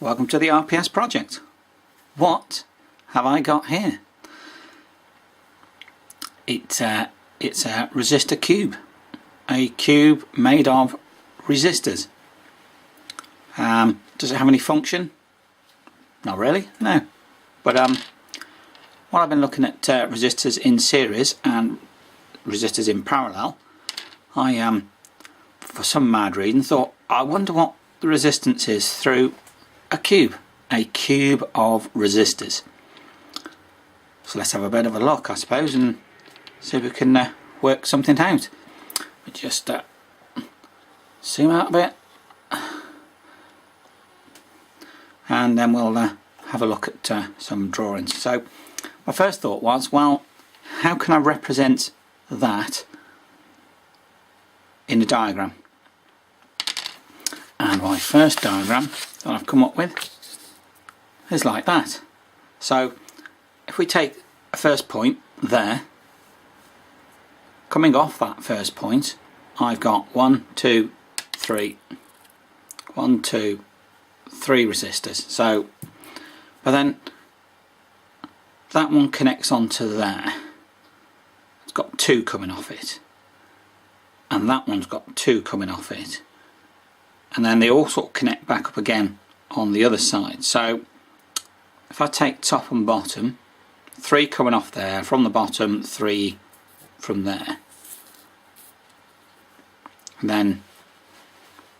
Welcome to the RPS project. What have I got here? It's a resistor cube. A cube made of resistors. Does it have any function? Not really, no. But while I've been looking at resistors in series and resistors in parallel, I for some mad reason thought, I wonder what the resistance is through a cube of resistors. So let's have a bit of a look, I suppose, and see if we can work something out. We just zoom out a bit, and then we'll have a look at some drawings. So my first thought was, well, how can I represent that in a diagram? And my first diagram that I've come up with is like that. So if we take a first point there, coming off that first point, I've got 1, 2, 3, 1, 2, 3 resistors. So, but then that one connects onto there. It's got 2 coming off it, and that one's got 2 coming off it, and then they all sort of connect back up again on the other side. So if I take top and bottom, 3 coming off there, from the bottom 3 from there, and then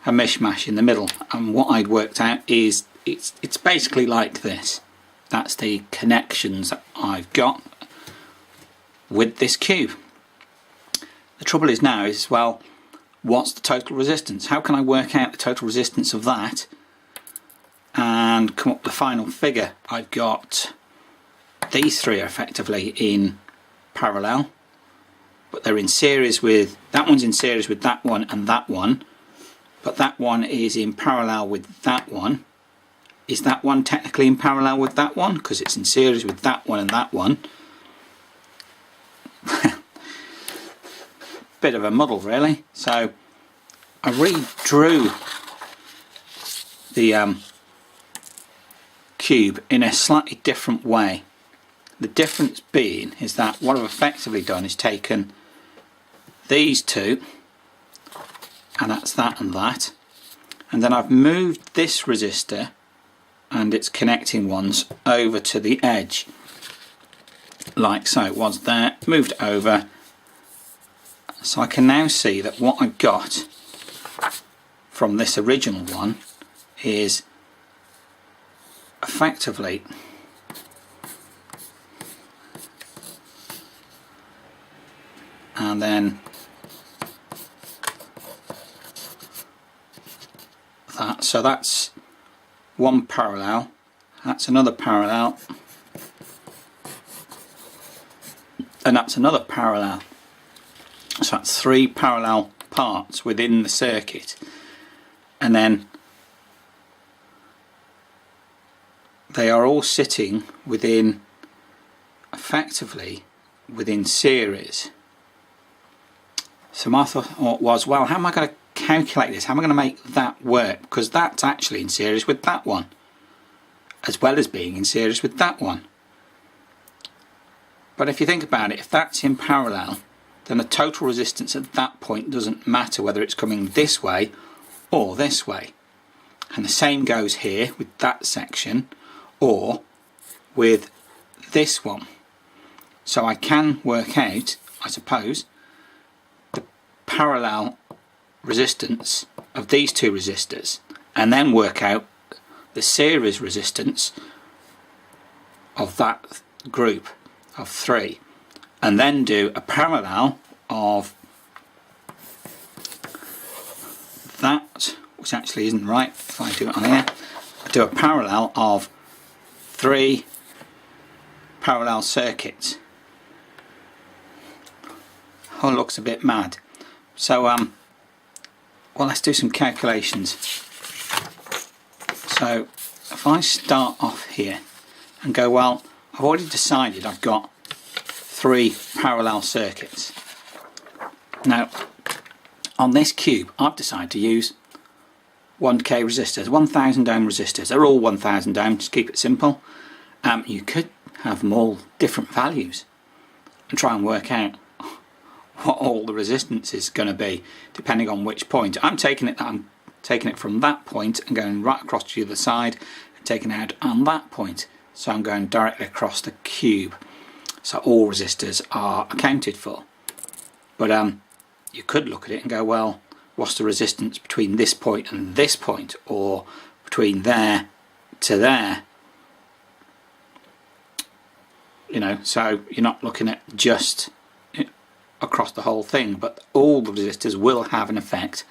a mishmash in the middle. And what I'd worked out is it's basically like this. That's the connections that I've got with this cube. The trouble is now is, well, what's the total resistance? How can I work out the total resistance of that and come up with the final figure? I've got these 3 are effectively in parallel, but they're in series with, that one's in series with that one and that one, but that one is in parallel with that one. Is that one technically in parallel with that one? Because it's in series with that one and that one. Bit of a muddle, really. So I redrew the cube in a slightly different way. The difference being is that what I've effectively done is taken these 2, and that's that and that, and then I've moved this resistor and its connecting ones over to the edge, like so. It was there, moved over, so I can now see that what I got from this original one is effectively and then that. So that's one parallel, that's another parallel, and that's another parallel. So that's 3 parallel parts within the circuit, and then they are all sitting within, effectively within series. So my thought was, well, how am I going to calculate this? How am I going to make that work? Because that's actually in series with that one, as well as being in series with that one. But if you think about it, if that's in parallel, then the total resistance at that point doesn't matter whether it's coming this way or this way. And the same goes here with that section or with this one. So I can work out, I suppose, the parallel resistance of these 2 resistors, and then work out the series resistance of that group of 3, and then do a parallel of that, which actually isn't right if I do it on here. I do a parallel of 3 parallel circuits. Oh, it looks a bit mad. So well, let's do some calculations. So if I start off here and go, well, I've already decided I've got 3 parallel circuits. Now on this cube I've decided to use 1k resistors, 1000 ohm resistors. They're all 1000 ohm, just keep it simple. You could have them all different values and try and work out what all the resistance is going to be depending on which point. I'm taking it from that point and going right across to the other side and taking it out on that point. So I'm going directly across the cube. So all resistors are accounted for. But you could look at it and go, well, what's the resistance between this point and this point, or between there to there? You know, so you're not looking at just across the whole thing, but all the resistors will have an effect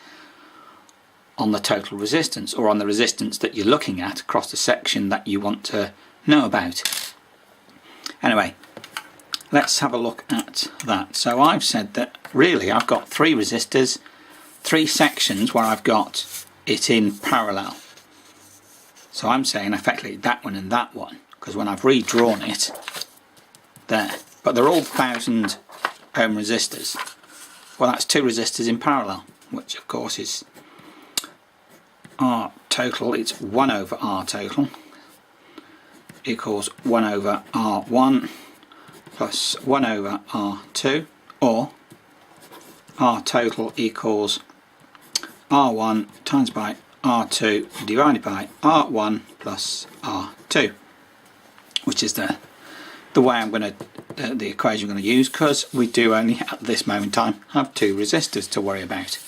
on the total resistance, or on the resistance that you're looking at across the section that you want to know about. Anyway, let's have a look at that. So I've said that really I've got 3 resistors, 3 sections where I've got it in parallel. So I'm saying effectively that one and that one, because when I've redrawn it there, but they're all 1000 ohm resistors. Well, that's 2 resistors in parallel, which of course is R total. It's 1 over R total equals 1 over R1 plus 1 over R2, or R total equals R1 times by R2 divided by R1 plus R2, which is the way I'm going to, the equation I'm going to use, because we do only at this moment in time have 2 resistors to worry about.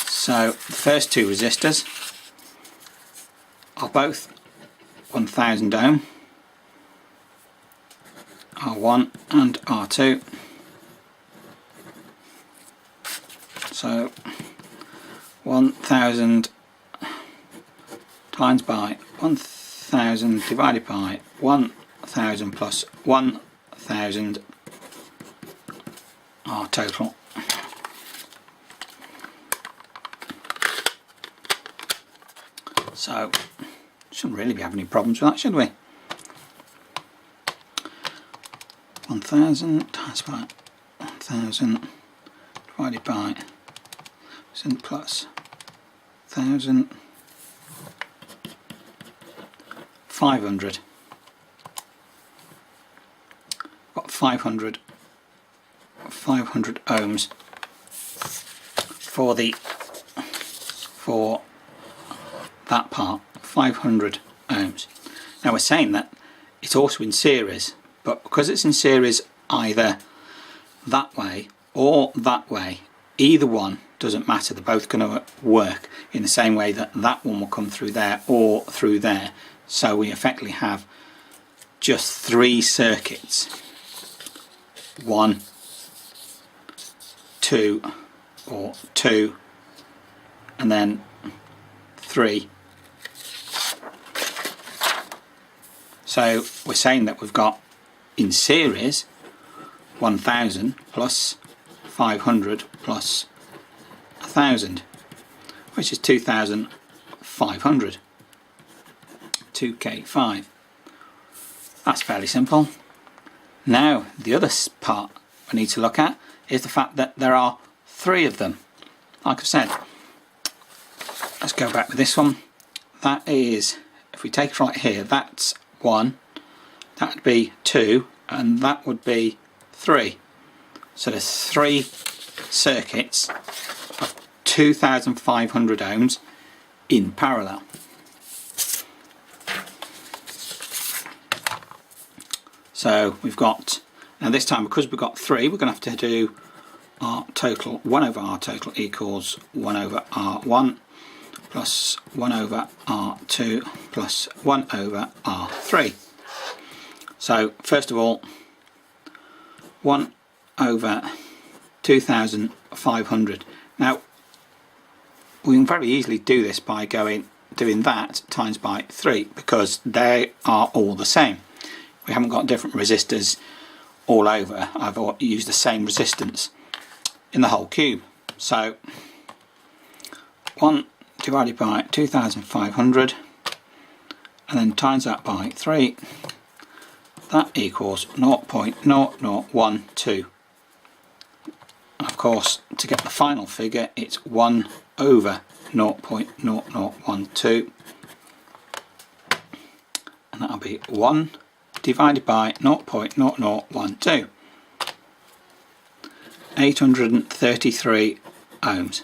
So the first 2 resistors are both 1000 ohm, R1 and R2. So 1000 times by 1000 divided by 1000 plus 1000 R total. So shouldn't really be having any problems with that, should we? 1000 times by 1000 divided by 1000 plus 1000, 500. Got 500 ohms for that part, 500 ohms. Now we're saying that it's also in series, but because it's in series either that way or that way, either one doesn't matter. They're both going to work in the same way that that one will come through there or through there. So we effectively have just 3 circuits, 1, 2, or 2, and then 3. So we're saying that we've got in series 1000 plus 500 plus 1000, which is 2500, 2k5. That's fairly simple. Now the other part we need to look at is the fact that there are 3 of them. Like I've said, let's go back with this one. That is, if we take it right here, that's 1, that would be 2, and that would be 3. So there's 3 circuits of 2500 ohms in parallel. So we've got, now this time because we've got 3, we're going to have to do R total, 1 over R total equals 1 over R1 plus 1 over R2 plus 1 over R3. So first of all, 1 over 2500. Now we can very easily do this by doing that times by 3, because they are all the same. We haven't got different resistors all over. I've used the same resistance in the whole cube. So 1 divided by 2500 and then times that by 3, that equals 0.0012. And of course, to get the final figure, it's 1 over 0.0012, and that'll be 1 divided by 0.0012, 833 ohms.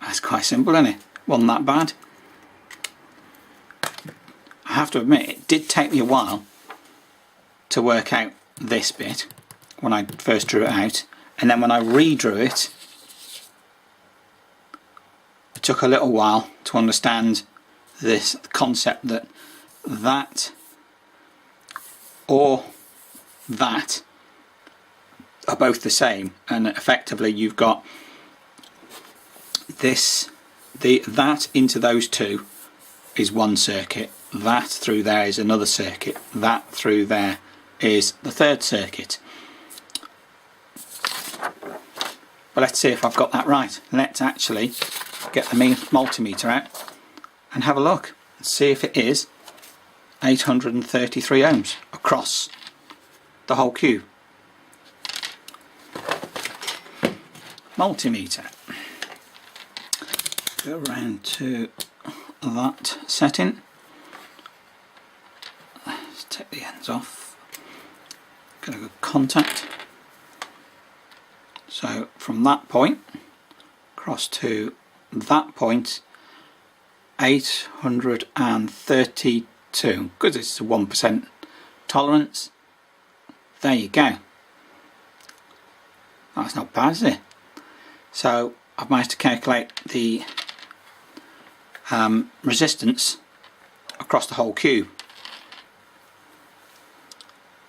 That's quite simple, isn't it? Wasn't that bad. I have to admit, it did take me a while to work out this bit when I first drew it out, and then when I redrew it, it took a little while to understand this concept that that or that are both the same, and effectively you've got this, that into those two is one circuit, that through there is another circuit, that through there is the third circuit. But let's see if I've got that right. Let's actually get the multimeter out and have a look and see if it is 833 ohms across the whole cube. Multimeter. Go around to that setting. Let's take the ends off. Gonna go contact. So from that point across to that point, 832, because it's a 1% tolerance. There you go. That's not bad, is it? So I've managed to calculate the resistance across the whole cube,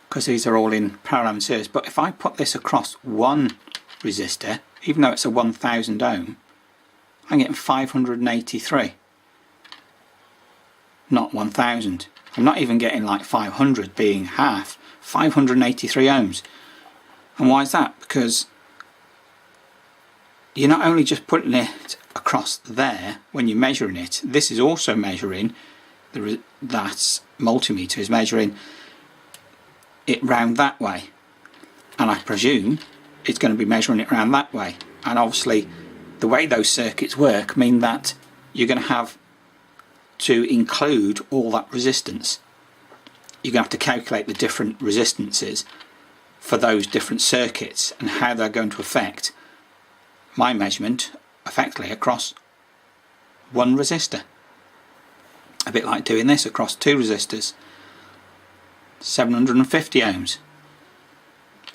because these are all in parallel and series. But if I put this across one resistor, even though it's a 1000 ohm, I'm getting 583, not 1000. I'm not even getting like 500 being half, 583 ohms. And why is that? Because you're not only just putting it across there when you're measuring it, this is also measuring, that multimeter is measuring it round that way, and I presume it's going to be measuring it round that way. And obviously the way those circuits work mean that you're going to have to include all that resistance. You're going to have to calculate the different resistances for those different circuits and how they're going to affect my measurement effectively across one resistor. A bit like doing this across two resistors. 750 ohms.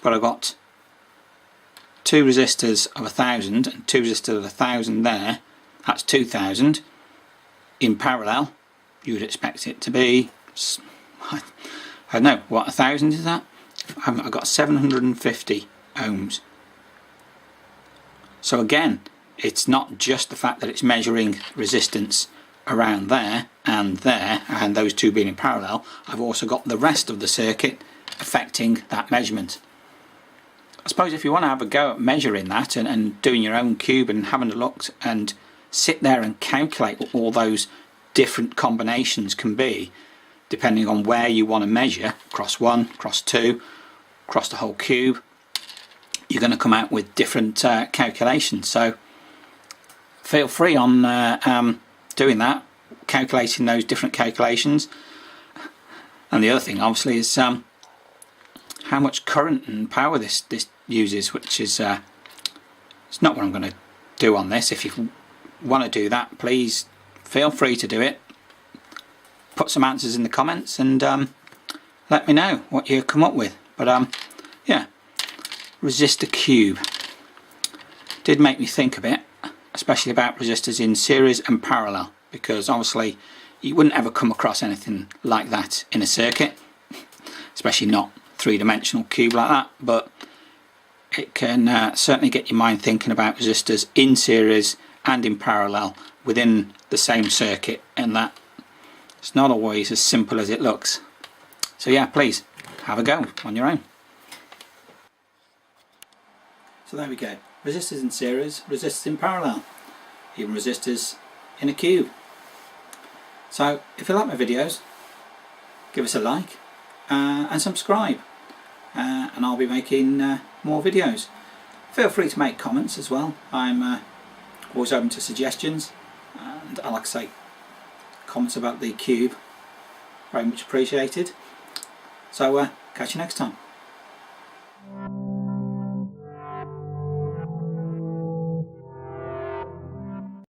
But I've got two resistors of 1000 and two resistors of 1000 there. That's 2000 in parallel. You would expect it to be, I don't know, what, 1000 is that? I've got 750 ohms. So again, it's not just the fact that it's measuring resistance around there and those two being in parallel. I've also got the rest of the circuit affecting that measurement. I suppose if you want to have a go at measuring that and doing your own cube and having a look and sit there and calculate what all those different combinations can be, depending on where you want to measure, across one, across two, across the whole cube, you're going to come out with different calculations. So feel free on doing that, calculating those different calculations. And the other thing obviously is how much current and power this uses, which is it's not what I'm going to do on this. If you want to do that, please feel free to do it. Put some answers in the comments and let me know what you come up with. But yeah, resistor cube did make me think a bit, especially about resistors in series and parallel, because obviously you wouldn't ever come across anything like that in a circuit, especially not three-dimensional cube like that. But it can certainly get your mind thinking about resistors in series and in parallel within the same circuit, and that it's not always as simple as it looks. So yeah, please have a go on your own. So there we go, resistors in series, resistors in parallel, even resistors in a cube. So if you like my videos, give us a like, and subscribe, and I'll be making more videos. Feel free to make comments as well. I'm always open to suggestions, and I like to say, comments about the cube, very much appreciated. So catch you next time.